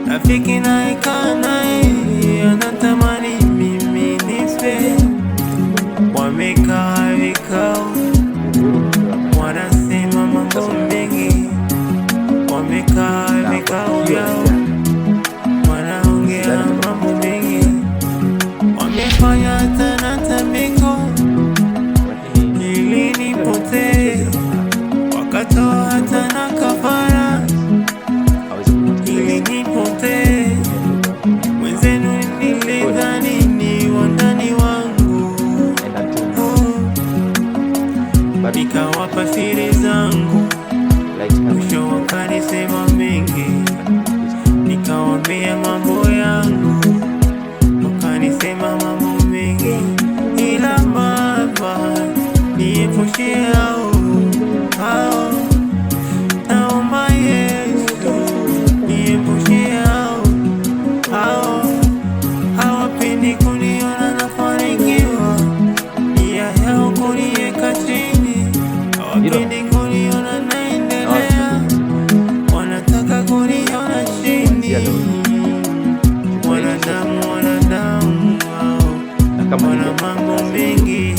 rafiki nayekaa naye anatamani mimi nife. Wamekaa vikao, wanasema mambo mengi. Wamekaa vikao vyao, wanaongea mambo mengi. Wamefanya hata na tambiko ili nipotee, wakatoa hata na kafara ili nipotee. Mwenzenu nilidhani ni wandani wangu, nikawapa siri zangu, mwisho wakanisema mengi. Nikawambia mambo yangu, wakanisema mambo mengi. Ila Baba niepushe hao, naomba Yesu niepushe hao. Hawapendi kuniona nafanikiwa, nia yao kuniweka chini. Hawapendi kuniona naendelea, wanataka kuniona chini. Wanadamu hao wana mambo mengi.